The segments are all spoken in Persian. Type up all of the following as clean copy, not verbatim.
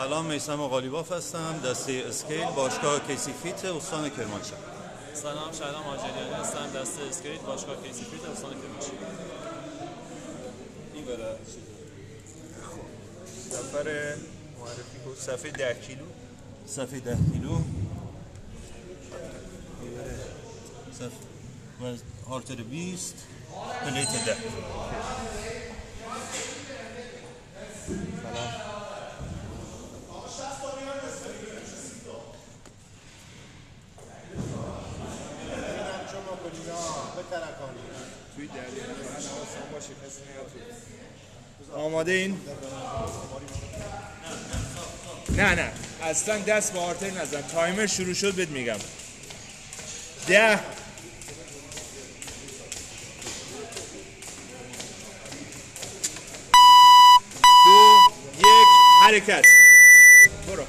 سلام، میثم قالیباف هستم، دسته اسکیل، باشگاه کیسی فیت، استان کرمانشاه. سلام، شهرام آجریانی هستم، دسته اسکیل، باشگاه کیسی فیت، استان کرمانشاه. این برای سفر معرفی کن. صفحه 10 کیلو. صفحه 10 کیلو. صفحه هارتر 20 پلیت 10. توی دریا حواسم باشه کسی نیاد تو. آماده این؟ نه اصلا دست به آرتر نزن. تایمر شروع شد بهت میگم. 10 2 1 حرکت. برو.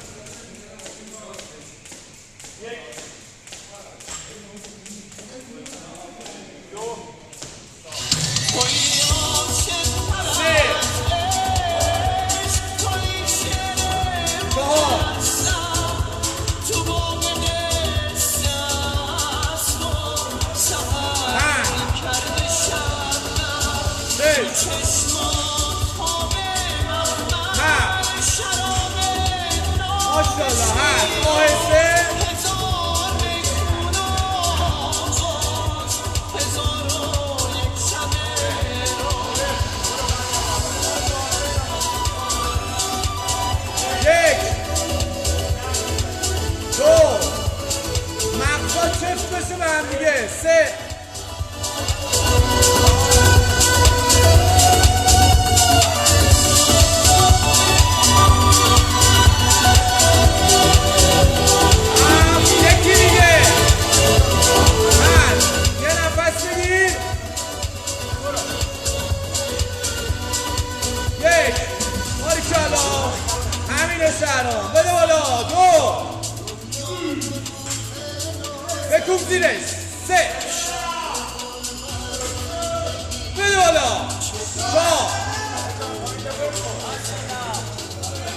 شهرام بده بالا. 2 بکوب زیرش. 3 بده بالا. 4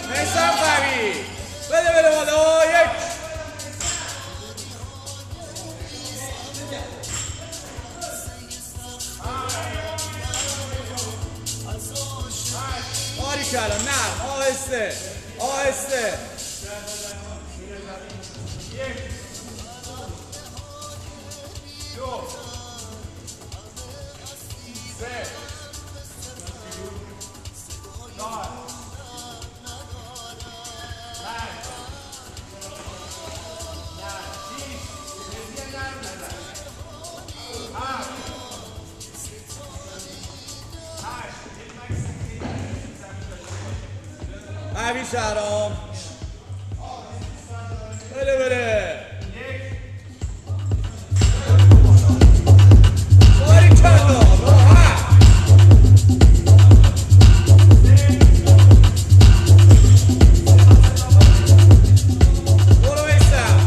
میثم قوی بده بالا. 1 آری کلام. نه آهسته آهسته. 2 3 4 قوی شهرام بده باری کلا راحت. برو میثم.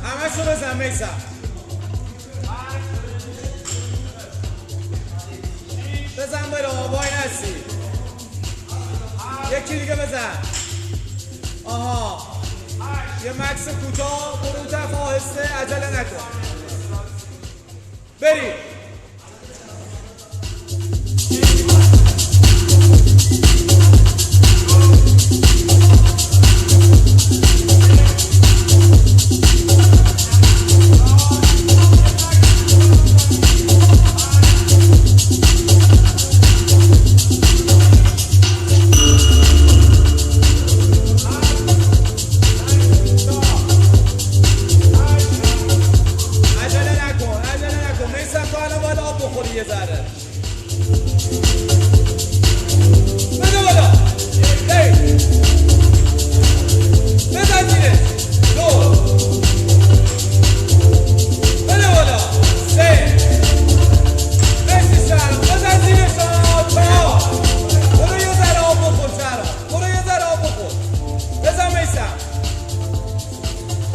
همه شو بزن میثم. بزن برو. وای نسی. یکی دیگه بزن. آها یه مکس کوتاه. برو طرف آهسته. عجله نکن. بریم. یه ذره بده بالا. بزن زیره. 2 بده بالا. 3 مرسی شهرام. بزن زیره. 4 برو یه ذره آب بخور شهرام. برو یه ذره آب بخور. بزن میثم.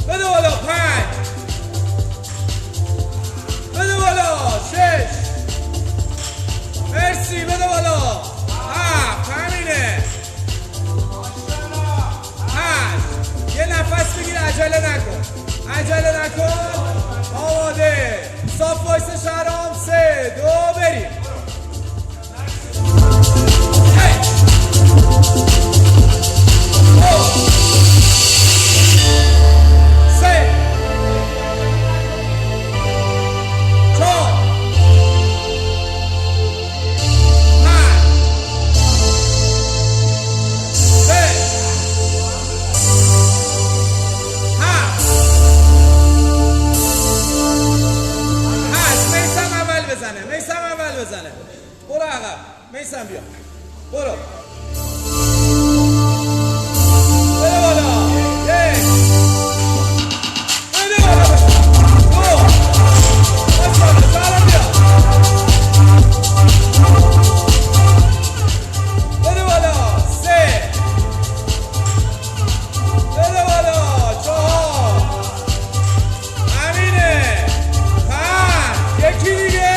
بده بالا. 5 بده بالا. 6 مرسی. بده بگیر، عجله نکن، عجله نکن. آماده، صاف وایس شهرام. 3 2 بریم. بزنه. برو عقب میسم، بیا برو بده بالا. 1 بده بالا. 2 ماشاءالله سلام. بیا بده بالا. 3 بده بالا. 4 همینه. 5 یکی دیگه.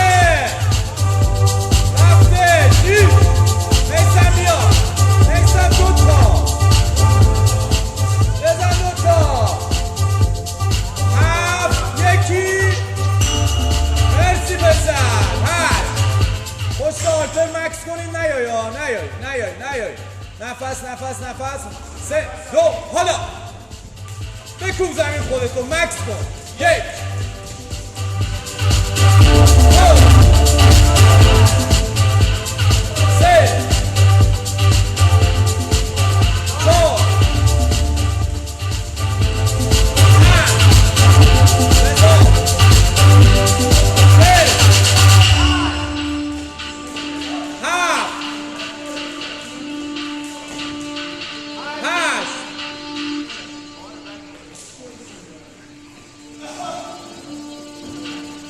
میسم بیا. میسم 2 تا بزن. 2 تا 7 یکی. مرسی پسر. 8 پشت آلتر مکس کنید. نیای نیای. نفس 3 2 حالا بکوب زمین خودتو. مکس کن. 1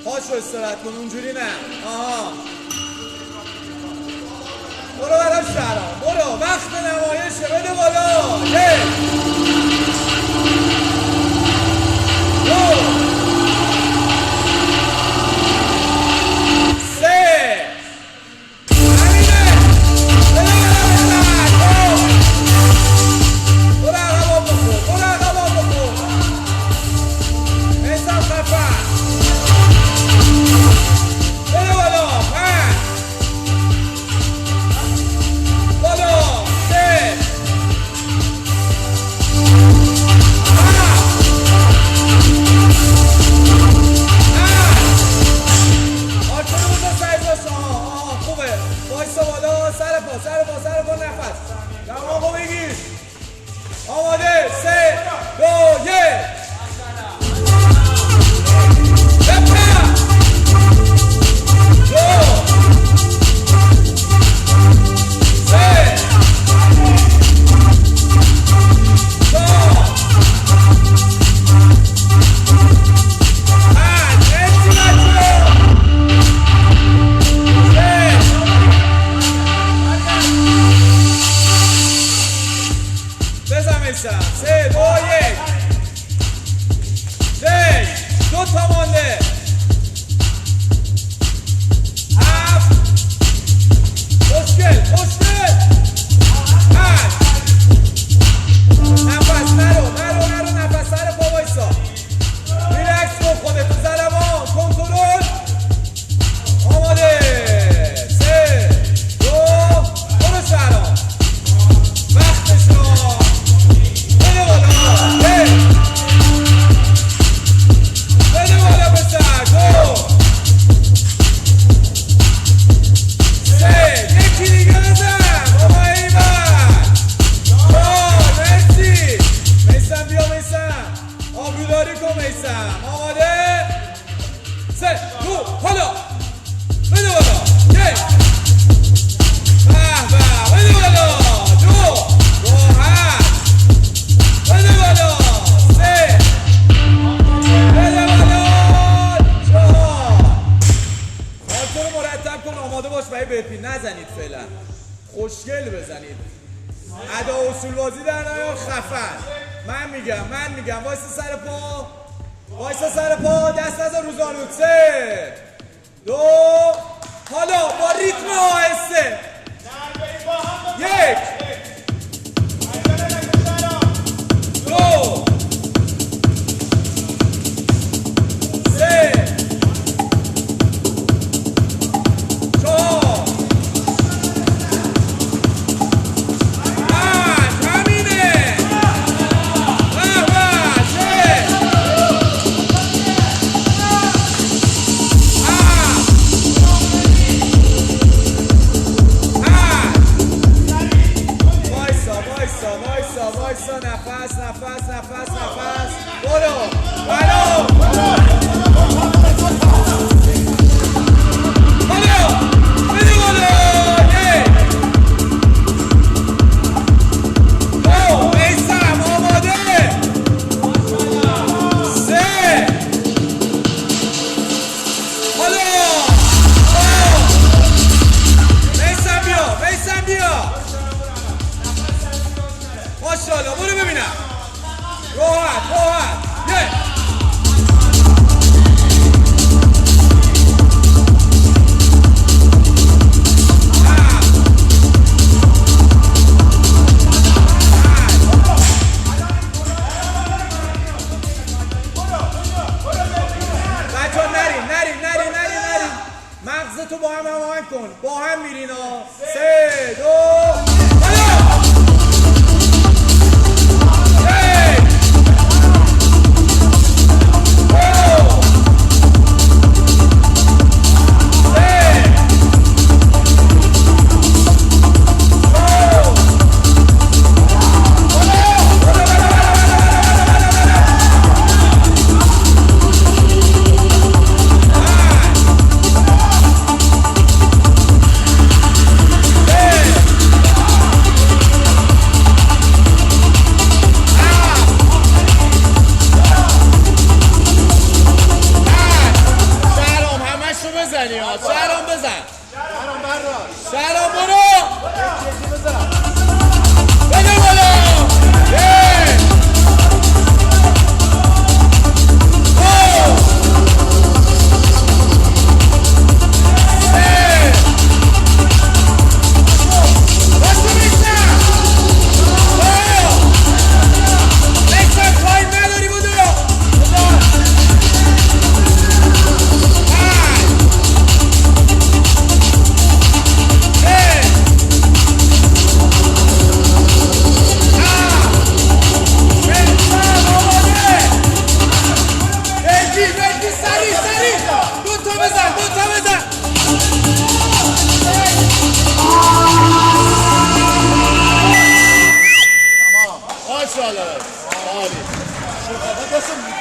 پاشو استراحت کن. اونجوری نه. آها برو برای شهرام. برو وقت نمایشه. بده بالا. 1 2 3 همینه. بده بالا. برو عقب بخور. برو عقب بخور. میسم خفن. بده بالا. 5 بالا. 3 آرتون بودن سعید باشه. خوبه. وایسا بالا. سر پا نفس. دماغو بگیر. آماده. 3 2 1 3 2 1 2 تا مانده. 7 خوشگل. 8 نفس. نرو نفس. سر پا وایسا. ریلکس کن خودتو. ضربان کنترل. آماده. 3 2 برو شهرام. وقتش رو. بده بالا پسر. 2 3 یکی دیگه بزن. بابا ایوان. 4 مرسی. میسم بیا. میسم آبروداری کن. میسم آماده. 3 2 حالا بده بالا. 1 بده بالا. 2 راحت. بده بالا. 3 بده بالا. 4 آلتو رو مرتب کن. آماده باش برای برپی. نزنید فعلا. خوشگل بزنید. ادا اصول بازی در نیار. خفن. من میگم وایسا سر پا. دست نزن رو زانوت. 3 2 حالا با ریتم آهسته. 1 2 ماشاءالله برو ببینم راحت بچه ها نرین مغزتو با هم هماهنگ کن با هم میرین ها 3 2 شهرام بزن شهرام برو بده بالا ماشاءالله عالی